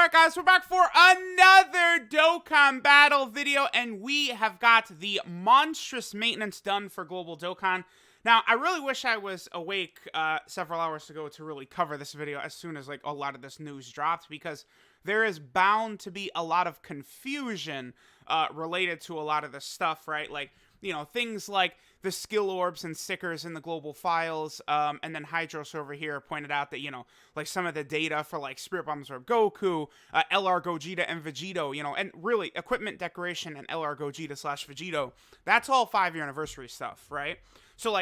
Alright guys, we're back for another Dokkan battle video, and we have got the monstrous maintenance done for Global Dokkan. Now, I really wish I was awake several hours ago to really cover this video as soon as a lot of this news dropped, because there is bound to be a lot of confusion related to a lot of this stuff, right? Things like the skill orbs and stickers in the global files, and then Hydros over here pointed out that, some of the data for, Spirit Bombs or Goku, LR Gogeta and Vegito, and really, equipment decoration and LR Gogeta / Vegito, that's all 5-year anniversary stuff, right? So,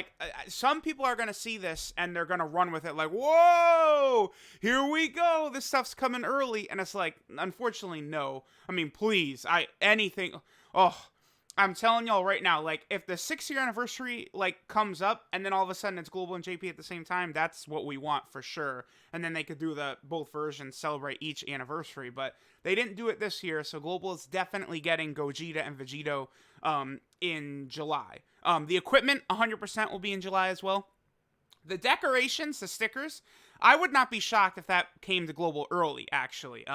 some people are going to see this, and they're going to run with it whoa, here we go, this stuff's coming early, and it's unfortunately, no. I mean, please, I'm telling y'all right now, if the 6-year anniversary, comes up, and then all of a sudden it's Global and JP at the same time, that's what we want for sure. And then they could do both versions, celebrate each anniversary, but they didn't do it this year, so Global is definitely getting Gogeta and Vegito, in July. The equipment, 100% will be in July as well. The decorations, the stickers, I would not be shocked if that came to Global early, actually,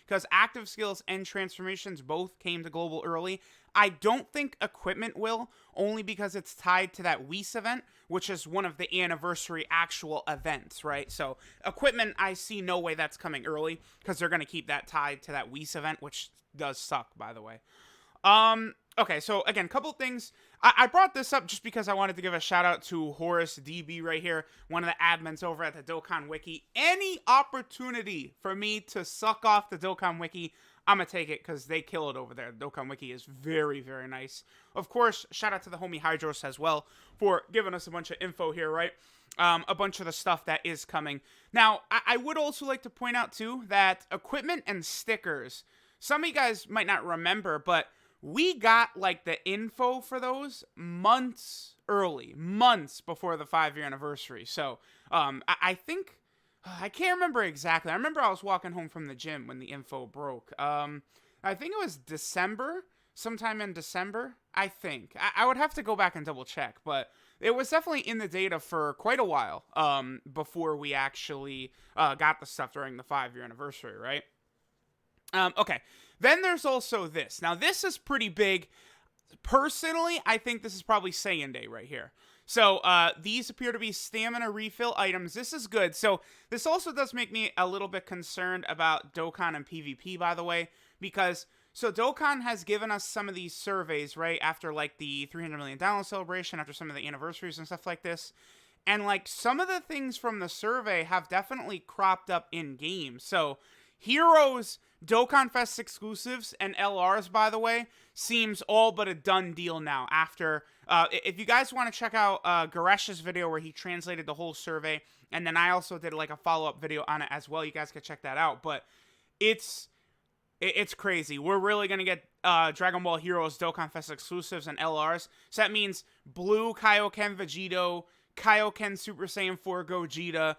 because active skills and transformations both came to Global early. I don't think equipment will, only because it's tied to that Whis event, which is one of the anniversary actual events, right? So equipment, I see no way that's coming early, because they're going to keep that tied to that Whis event, which does suck, by the way. Okay, so again, couple things. I brought this up just because I wanted to give a shout out to Horace DB right here, one of the admins over at the Dokkan Wiki. Any opportunity for me to suck off the Dokkan Wiki, I'm gonna take it, because they kill it over there. The Dokkan Wiki is very, very nice. Of course, shout out to the homie Hydros as well for giving us a bunch of info here, right? A bunch of the stuff that is coming. Now, I would also like to point out, too, that equipment and stickers, some of you guys might not remember, but we got, the info for those months early. Months before the 5-year anniversary. So, I think, I can't remember exactly. I remember I was walking home from the gym when the info broke. I think it was December. Sometime in December, I think. I would have to go back and double check. But it was definitely in the data for quite a while, before we actually got the stuff during the 5-year anniversary, right? Okay. Then there's also this. Now, this is pretty big. Personally, I think this is probably Saiyan Day right here. So, these appear to be stamina refill items. This is good. So, this also does make me a little bit concerned about Dokkan and PvP, by the way. Because, so Dokkan has given us some of these surveys, right? After, the 300 million download celebration, after some of the anniversaries and stuff like this. And, some of the things from the survey have definitely cropped up in-game. So, Heroes, Dokkan Fest exclusives, and LRs, by the way, seems all but a done deal now. After, if you guys want to check out Garesh's video where he translated the whole survey, and then I also did a follow-up video on it as well. You guys can check that out. But it's crazy. We're really gonna get Dragon Ball Heroes, Dokkan Fest exclusives, and LRs. So that means Blue Kaioken Vegito, Kaioken Super Saiyan 4 Gogeta,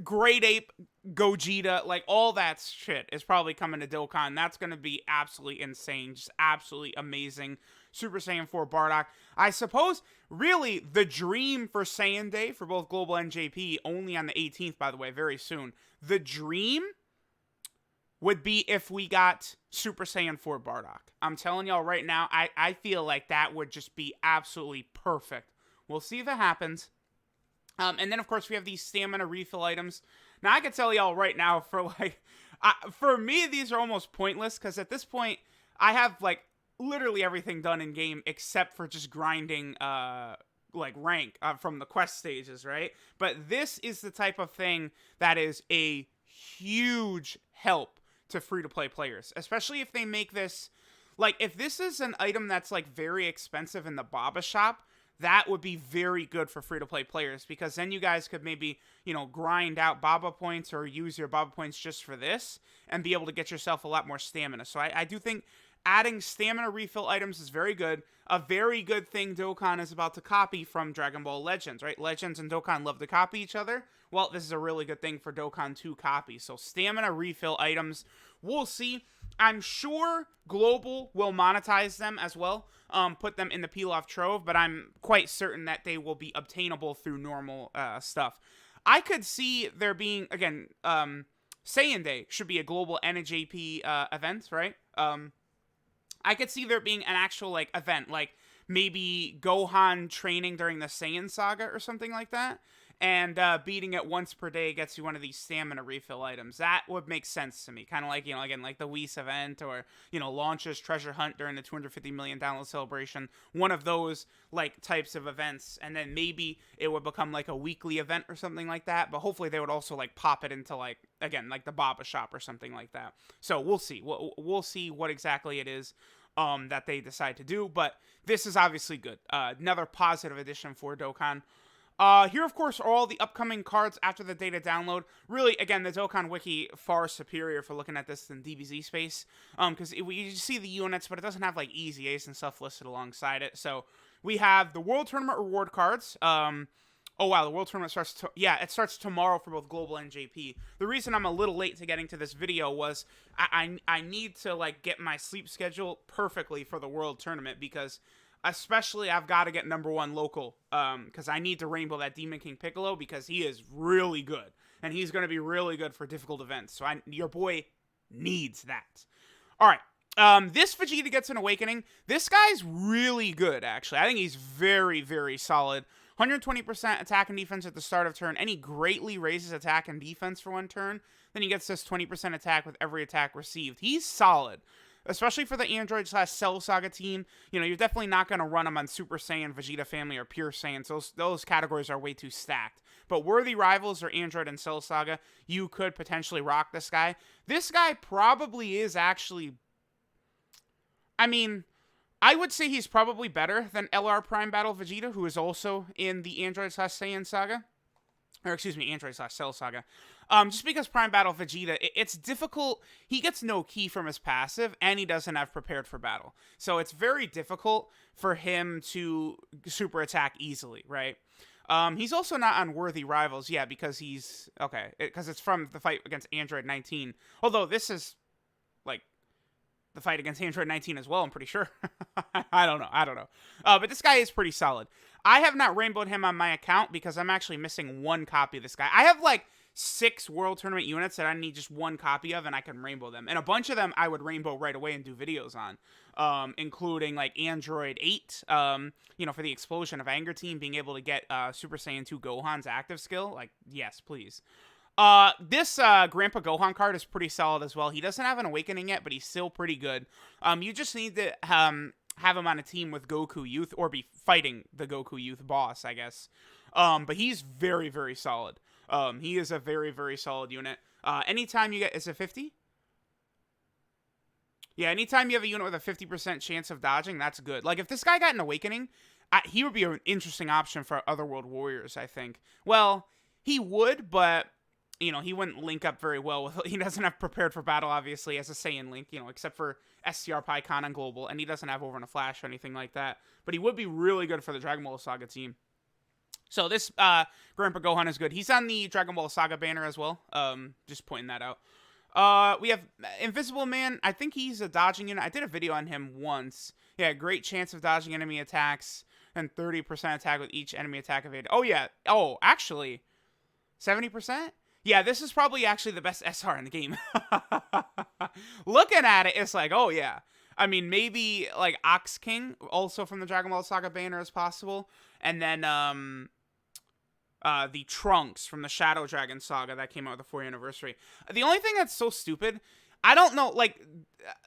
Great Ape Gogeta, all that shit is probably coming to Dokkan. That's going to be absolutely insane, just absolutely amazing. Super Saiyan 4 Bardock. I suppose, really, the dream for Saiyan Day for both Global and JP, only on the 18th, by the way, very soon. The dream would be if we got Super Saiyan 4 Bardock. I'm telling y'all right now, I feel like that would just be absolutely perfect. We'll see if it happens. And then, of course, we have these stamina refill items. Now, I can tell y'all right now, for me, these are almost pointless, because at this point, I have, literally everything done in-game except for just grinding, rank from the quest stages, right? But this is the type of thing that is a huge help to free-to-play players, especially if they make this, if this is an item that's, very expensive in the Baba shop, that would be very good for free-to-play players, because then you guys could maybe, grind out Baba points or use your Baba points just for this and be able to get yourself a lot more stamina. So I do think adding stamina refill items is very good. A very good thing Dokkan is about to copy from Dragon Ball Legends, right? Legends and Dokkan love to copy each other. Well, this is a really good thing for Dokkan to copy. So stamina refill items, we'll see. I'm sure Global will monetize them as well, put them in the Peel-Off Trove, but I'm quite certain that they will be obtainable through normal stuff. I could see there being, again, Saiyan Day should be a global and a JP event, right? I could see there being an actual like event, like maybe Gohan training during the Saiyan saga or something like that, and beating it once per day gets you one of these stamina refill items. That would make sense to me. Kind of like, again, like the Whis event, or, Launch's treasure hunt during the 250 million download celebration. One of those, like, types of events. And then maybe it would become, like, a weekly event or something like that. But hopefully they would also, like, pop it into, like, again, like the Baba shop or something like that. So we'll see. We'll see what exactly it is that they decide to do. But this is obviously good. Another positive addition for Dokkan. Here, of course, are all the upcoming cards after the data download. Really, again, the Dokkan Wiki far superior for looking at this than DBZ space. Because you see the units, but it doesn't have, like, easy ace and stuff listed alongside it. So, we have the World Tournament reward cards. Oh, wow, the World Tournament starts... it starts tomorrow for both Global and JP. The reason I'm a little late to getting to this video was I need to, like, get my sleep schedule perfectly for the World Tournament, because... especially, I've got to get #1 local, because I need to rainbow that Demon King Piccolo, because he is really good, and he's going to be really good for difficult events, so your boy needs that. Alright, this Vegeta gets an awakening. This guy's really good, actually. I think he's very, very solid. 120% attack and defense at the start of turn, and he greatly raises attack and defense for one turn. Then he gets this 20% attack with every attack received. He's solid. Especially for the Android/Cell Saga team, you're definitely not going to run them on Super Saiyan, Vegeta Family, or Pure Saiyans. Those categories are way too stacked. But worthy rivals are Android and Cell Saga. You could potentially rock this guy. This guy probably is actually... I would say he's probably better than LR Prime Battle Vegeta, who is also in the Android/Saiyan Saga. Or, excuse me, Android/Cell Saga. Just because Prime Battle Vegeta, it's difficult. He gets no ki from his passive, and he doesn't have prepared for battle. So it's very difficult for him to super attack easily, right? He's also not on Worthy Rivals, because he's... okay, because it's from the fight against Android 19. Although this is, like, the fight against Android 19 as well, I'm pretty sure. I don't know. But this guy is pretty solid. I have not rainbowed him on my account because I'm actually missing one copy of this guy. I have, like, 6 World Tournament units that I need just one copy of, and I can rainbow them. And a bunch of them I would rainbow right away and do videos on, including, like, Android 8, for the Explosion of Anger team, being able to get Super Saiyan 2 Gohan's active skill. Like, yes, please. This Grandpa Gohan card is pretty solid as well. He doesn't have an awakening yet, but he's still pretty good. You just need to have him on a team with Goku Youth, or be fighting the Goku Youth boss, I guess. But he's very, very solid. He is a very, very solid unit. Anytime you get... is it 50? Yeah, anytime you have a unit with a 50% chance of dodging, that's good. Like, if this guy got an awakening, he would be an interesting option for Otherworld Warriors, I think. Well, he would, but... he wouldn't link up very well with... he doesn't have prepared for battle, obviously, as a Saiyan Link, except for STR PyCon and Global, and he doesn't have Over in a Flash or anything like that. But he would be really good for the Dragon Ball Saga team. So this Grandpa Gohan is good. He's on the Dragon Ball Saga banner as well. Just pointing that out. We have Invisible Man. I think he's a dodging unit. I did a video on him once. Yeah, great chance of dodging enemy attacks, and 30% attack with each enemy attack evade. Oh, yeah. Oh, actually, 70%? Yeah, this is probably actually the best SR in the game. Looking at it, it's like, oh, yeah. Maybe, like, Ox King, also from the Dragon Ball Saga banner, is possible. And then, the Trunks from the Shadow Dragon Saga that came out with the 4th anniversary. The only thing that's so stupid, I don't know, like,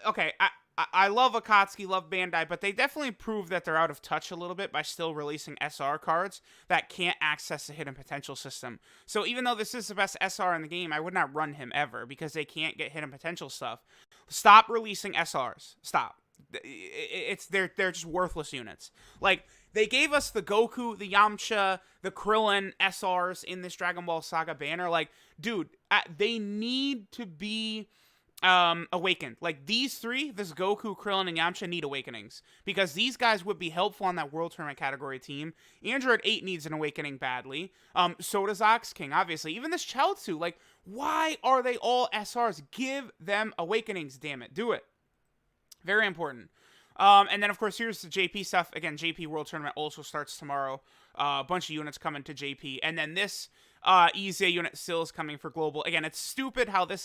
okay, I love Akatsuki, love Bandai, but they definitely prove that they're out of touch a little bit by still releasing SR cards that can't access the hidden potential system. So even though this is the best SR in the game, I would not run him ever because they can't get hidden potential stuff. Stop releasing SRs. Stop. They're just worthless units. Like, they gave us the Goku, the Yamcha, the Krillin SRs in this Dragon Ball Saga banner. Like, dude, they need to be awakened. Like, these 3, this Goku, Krillin, and Yamcha, need awakenings, because these guys would be helpful on that World Tournament category team. Android 8 needs an awakening badly. So does Ox King, obviously. Even this Chaozu. Like, why are they all SRs? Give them awakenings, damn it. Do it. Very important. And then, of course, here's the JP stuff. Again, JP World Tournament also starts tomorrow. A bunch of units coming to JP. And then this EZA unit still is coming for global. Again, it's stupid how this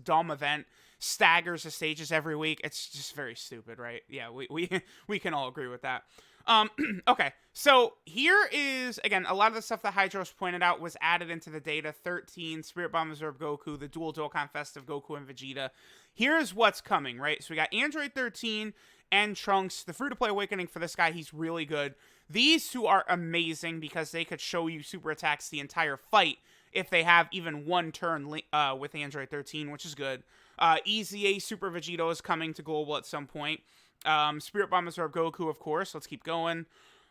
dumb event, staggers the stages every week. It's just very stupid, right? Yeah, we can all agree with that. Okay, so here is, again, a lot of the stuff that Hydros pointed out was added into the data. 13, Spirit Bomb Absorb Goku, the dual Dokkan Fest of Goku and Vegeta. Here's what's coming, right? So we got Android 13 and Trunks. The free-to-play awakening for this guy, he's really good. These two are amazing because they could show you super attacks the entire fight if they have even one turn with Android 13, which is good. EZA Super Vegito is coming to global at some point. Spirit Bomb Absorb Goku, of course. Let's keep going.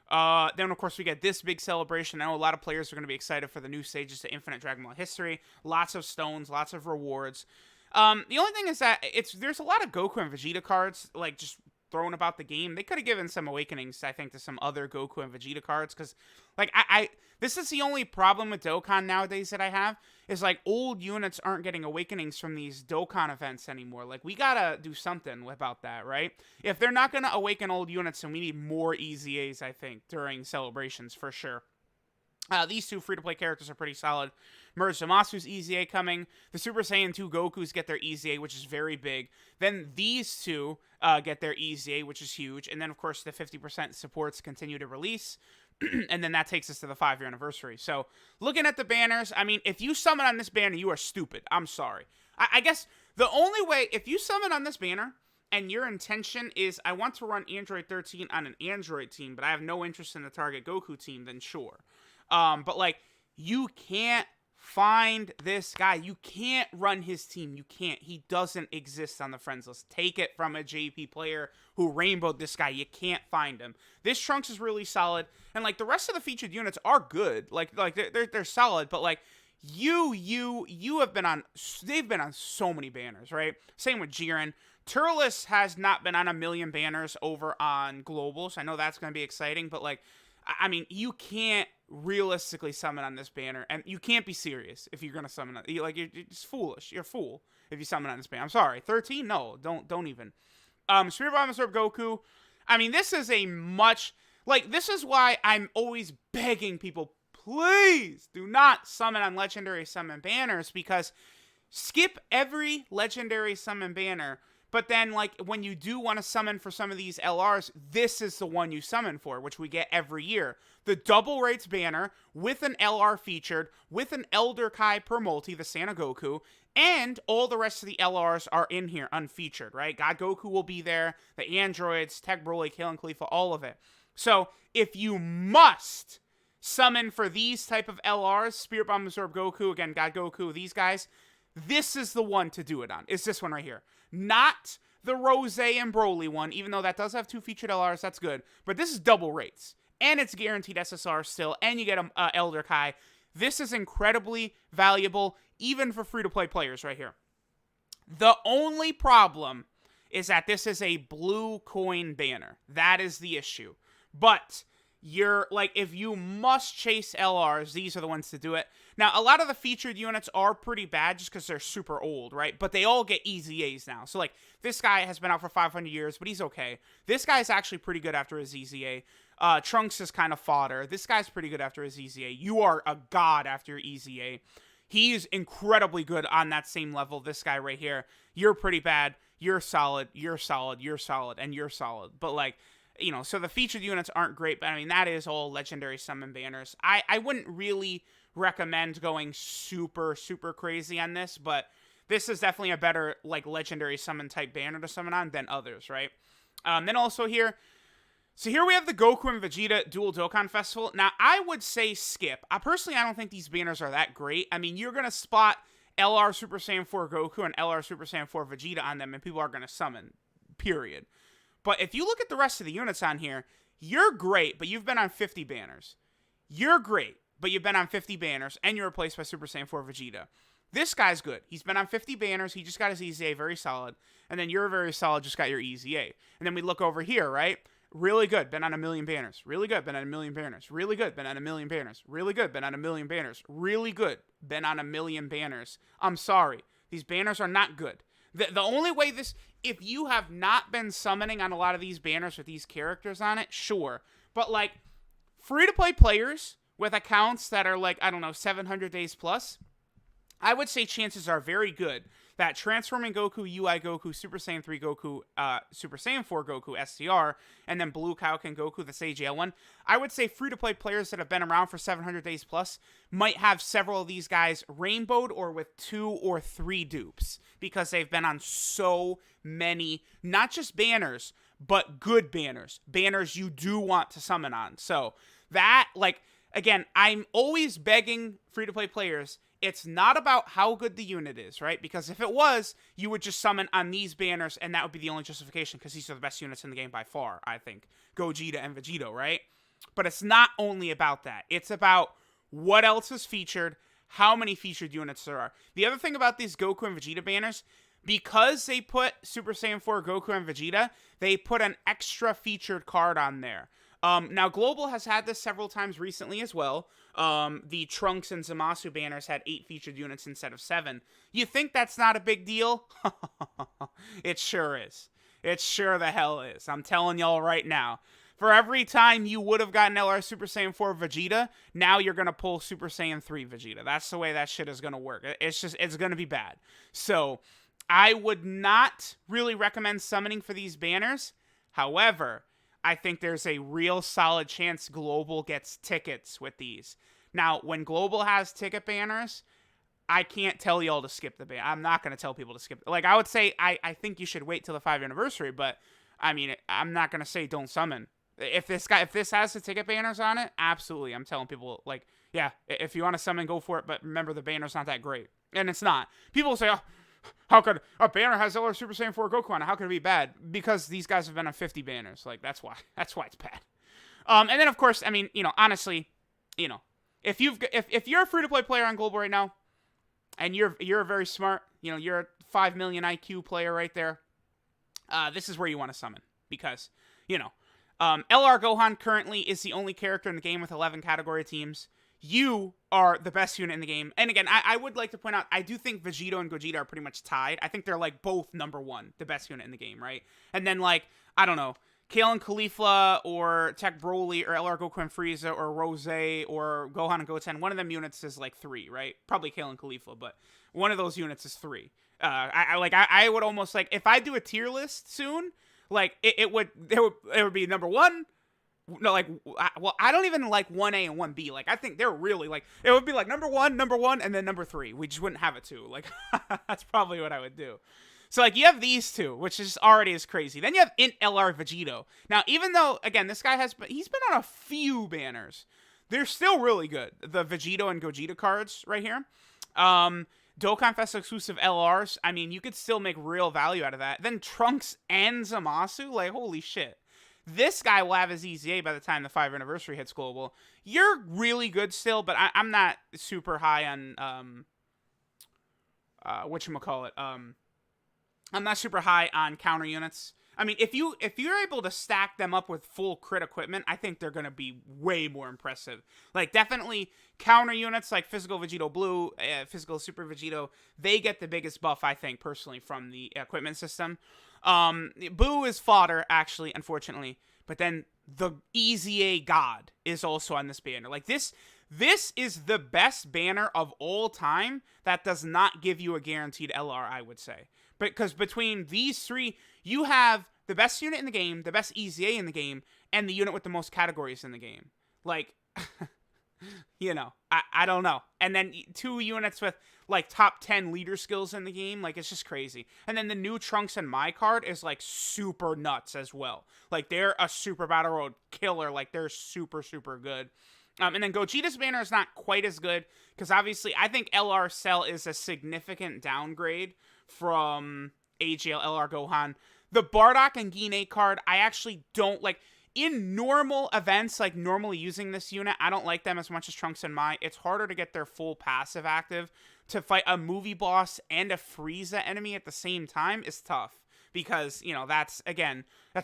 Then, of course, we get this big celebration. I know a lot of players are going to be excited for the new stages to Infinite Dragon Ball History. Lots of stones, lots of rewards. The only thing is that there's a lot of Goku and Vegeta cards, like, just thrown about the game. They could have given some awakenings, I think, to some other Goku and Vegeta cards, because, like, this is the only problem with Dokkan nowadays that I have, is, like, old units aren't getting awakenings from these Dokkan events anymore. Like, we gotta do something about that, right? If they're not gonna awaken old units, then we need more EZAs, I think, during celebrations, for sure. These two free-to-play characters are pretty solid. Merge Zamasu's EZA coming. The Super Saiyan 2 Gokus get their EZA, which is very big. Then these two get their EZA, which is huge. And then, of course, the 50% supports continue to release. And then that takes us to the 5-year anniversary. So, looking at the banners, I mean, if you summon on this banner, you are stupid. I'm sorry. I guess the only way, if you summon on this banner, and your intention is, I want to run Android 13 on an Android team, but I have no interest in the target Goku team, then sure. But, like, you can't find this guy. You can't run his team. You can't. He doesn't exist on the friends list. Take it from a JP player who rainbowed this guy. You can't find him. This Trunks is really solid, and, like, the rest of the featured units are good. Like they're solid, but, like, you have been on, they've been on so many banners, right? Same with Jiren. Turles has not been on a million banners over on Global, so I know that's going to be exciting, but, like, I mean, you can't realistically summon on this banner, and you can't be serious if you're going to summon on, like, you're just foolish. You're a fool if you summon on this banner. I'm sorry. 13? No, don't even. Spirit Bomb Absorb Goku. I mean, this is a much, like, this is why I'm always begging people, please do not summon on Legendary Summon banners, because skip every Legendary Summon banner. But then, like, when you do want to summon for some of these LRs, this is the one you summon for, which we get every year. The Double Rates banner with an LR featured, with an Elder Kai per multi, the Santa Goku, and all the rest of the LRs are in here, unfeatured, right? God Goku will be there, the androids, Tech Broly, Kale and Khalifa, all of it. So, if you must summon for these type of LRs, Spirit Bomb Absorb Goku, again, God Goku, these guys, this is the one to do it on. It's this one right here. Not the Rose and Broly one, even though that does have 2 featured LRs, that's good. But this is double rates, and it's guaranteed SSR still, and you get a Elder Kai. This is incredibly valuable, even for free-to-play players right here. The only problem is that this is a blue coin banner. That is the issue. But you're, like, if you must chase LRs, these are the ones to do it. Now, a lot of the featured units are pretty bad just because they're super old, right? But they all get EZAs now. So, like, this guy has been out for 500 years, but he's okay. This guy's actually pretty good after his EZA. Trunks is kind of fodder. This guy's pretty good after his EZA. You are a god after your EZA. He's incredibly good on that same level. This guy right here, you're pretty bad. You're solid. You're solid. You're solid. And you're solid. But, like, you know, so the featured units aren't great, but I mean, that is all Legendary Summon banners. I wouldn't really recommend going super, super crazy on this, but this is definitely a better, like, Legendary Summon type banner to summon on than others, right? Then also here, so here we have the Goku and Vegeta Dual Dokkan Festival. Now, I would say skip. Personally, I don't think these banners are that great. I mean, you're going to spot LR Super Saiyan 4 Goku and LR Super Saiyan 4 Vegeta on them, and people are going to summon, period. But if you look at the rest of the units on here, you're great, but you've been on 50 banners. You're great, but you've been on 50 banners, and you're replaced by Super Saiyan 4 Vegeta. This guy's good. He's been on 50 banners. He just got his EZA, very solid. And then you're very solid, just got your EZA. And then we look over here, right? Really good, been on a million banners. Really good, been on a million banners. Really good, been on a million banners. Really good, been on a million banners. Really good, been on a million banners. I'm sorry. These banners are not good. The only way this, if you have not been summoning on a lot of these banners with these characters on it, sure. But, like, free-to-play players with accounts that are like, I don't know, 700 days plus, I would say chances are very good that Transforming Goku, UI Goku, Super Saiyan 3 Goku, Super Saiyan 4 Goku, STR, and then Blue Kaioken Goku, the AGL one, I would say free-to-play players that have been around for 700 days plus might have several of these guys rainbowed or with 2 or 3 dupes, because they've been on so many, not just banners, but good banners. Banners you do want to summon on. So that, like, again, I'm always begging free-to-play players, it's not about how good the unit is, right? Because if it was, you would just summon on these banners, and that would be the only justification, because these are the best units in the game by far, I think. Gogeta and Vegito, right? But it's not only about that. It's about what else is featured, how many featured units there are. The other thing about these Goku and Vegeta banners, because they put Super Saiyan 4 Goku and Vegeta, they put an extra featured card on there. Now, Global has had this several times recently as well. The Trunks and Zamasu banners had 8 featured units instead of 7. You think that's not a big deal? It sure is. It sure the hell is. I'm telling y'all right now. For every time you would have gotten LR Super Saiyan 4 Vegeta, now you're going to pull Super Saiyan 3 Vegeta. That's the way that shit is going to work. It's going to be bad. So, I would not really recommend summoning for these banners. However, I think there's a real solid chance Global gets tickets with these. Now, when Global has ticket banners, I can't tell y'all to skip the ban. I'm not going to tell people to skip. Like, I would say, I think you should wait till the 5th anniversary, but, I mean, I'm not going to say don't summon. If this has the ticket banners on it, absolutely. I'm telling people, like, yeah, if you want to summon, go for it, but remember, the banner's not that great. And it's not. People say, oh, how could a banner has LR Super Saiyan 4 Goku on it? How could it be bad? Because these guys have been on 50 banners. Like, that's why. That's why it's bad. And then, of course, I mean, you know, honestly, you know, if you're a free-to-play player on Global right now, and you're very smart, you know, you're a 5 million IQ player right there, this is where you want to summon. Because, you know, LR Gohan currently is the only character in the game with 11 category teams. You are the best unit in the game. And again, I would like to point out, I do think Vegito and Gogeta are pretty much tied. I think they're, like, both #1, the best unit in the game, right? And then, like, I don't know, Kale and Caulifla or Tech Broly or LR Goku and Frieza or Rose or Gohan and Goten, one of them units is, like, 3, right? Probably Kale and Caulifla, but one of those units is 3. I would almost, like, if I do a tier list soon, like, it would be #1. No, like, well, I don't even like 1A and 1B. Like, I think they're really, like, it would be like #1, and then #3. We just wouldn't have a 2. Like, that's probably what I would do. So, like, you have these two, which is already as crazy. Then you have Int LR Vegito. Now, even though, again, this guy he's been on a few banners, they're still really good. The Vegito and Gogeta cards right here. Dokkan Fest exclusive LRs. I mean, you could still make real value out of that. Then Trunks and Zamasu. Like, holy shit. This guy will have his EZA by the time the 5th anniversary hits Global. You're really good still, but I'm not super high on, whatchamacallit. I'm not super high on counter units. I mean, if you're able to stack them up with full crit equipment, I think they're going to be way more impressive. Like, definitely counter units like Physical Vegito Blue, Physical Super Vegito, they get the biggest buff, I think, personally, from the equipment system. Boo is fodder, actually, unfortunately. But then the EZA God is also on this banner. Like, this is the best banner of all time that does not give you a guaranteed LR, I would say. Because between these three, you have the best unit in the game, the best EZA in the game, and the unit with the most categories in the game. Like, you know, I don't know. And then 2 units with, like, top 10 leader skills in the game. Like, it's just crazy. And then the new Trunks and My card is, like, super nuts as well. Like, they're a super Battle Road killer. Like, they're super, super good. And then Gogeta's banner is not quite as good, because obviously I think LR Cell is a significant downgrade from AGL LR Gohan. The Bardock and Gine card, I actually don't like. In normal events, like normally using this unit, I don't like them as much as Trunks and Mai. It's harder to get their full passive active. To fight a movie boss and a Frieza enemy at the same time is tough. Because, you know, that's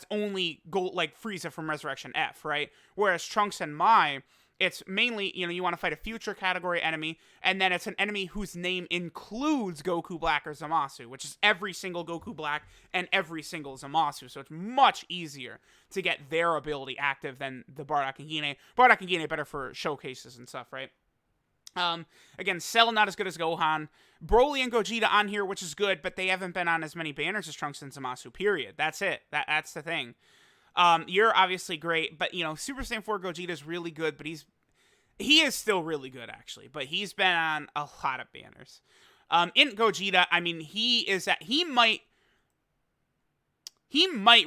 only gold, like Frieza from Resurrection F, right? Whereas Trunks and Mai, it's mainly, you want to fight a future category enemy, and then it's an enemy whose name includes Goku Black or Zamasu, which is every single Goku Black and every single Zamasu, so it's much easier to get their ability active than the Bardock and Gine. Bardock and Gine better for showcases and stuff, right? Again, Cell not as good as Gohan. Broly and Gogeta on here, which is good, but they haven't been on as many banners as Trunks and Zamasu, period. That's it. That's the thing. You're obviously great, but, Super Saiyan 4 Gogeta is really good, but he is still really good, actually, but he's been on a lot of banners. In Gogeta, I mean, he might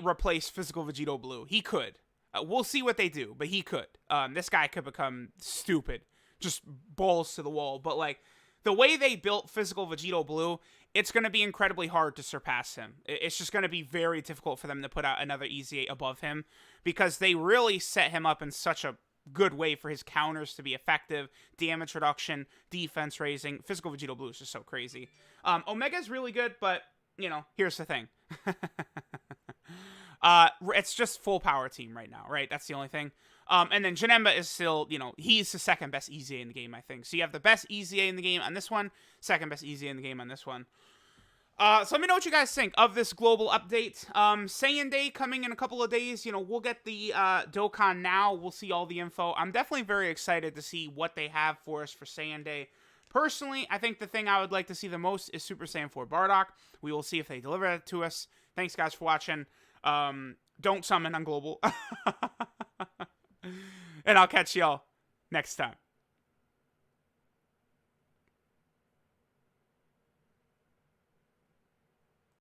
replace Physical Vegito Blue. He could. We'll see what they do, but he could. This guy could become stupid. Just balls to the wall. But, like, the way they built Physical Vegito Blue, it's going to be incredibly hard to surpass him. It's just going to be very difficult for them to put out another Easy 8 above him, because they really set him up in such a good way for his counters to be effective, damage reduction, defense raising. Physical Vegito Blue is just so crazy. Omega's really good, but, here's the thing. It's just full power team right now, right? That's the only thing. And then Janemba is still, he's the second best Easy in the game, I think. So you have the best Easy in the game on this one, second best Easy in the game on this one. So let me know what you guys think of this global update. Saiyan Day coming in a couple of days. We'll get the Dokkan now. We'll see all the info. I'm definitely very excited to see what they have for us for Saiyan Day. Personally, I think the thing I would like to see the most is Super Saiyan 4 Bardock. We will see if they deliver it to us. Thanks, guys, for watching. Don't summon on global. And I'll catch y'all next time.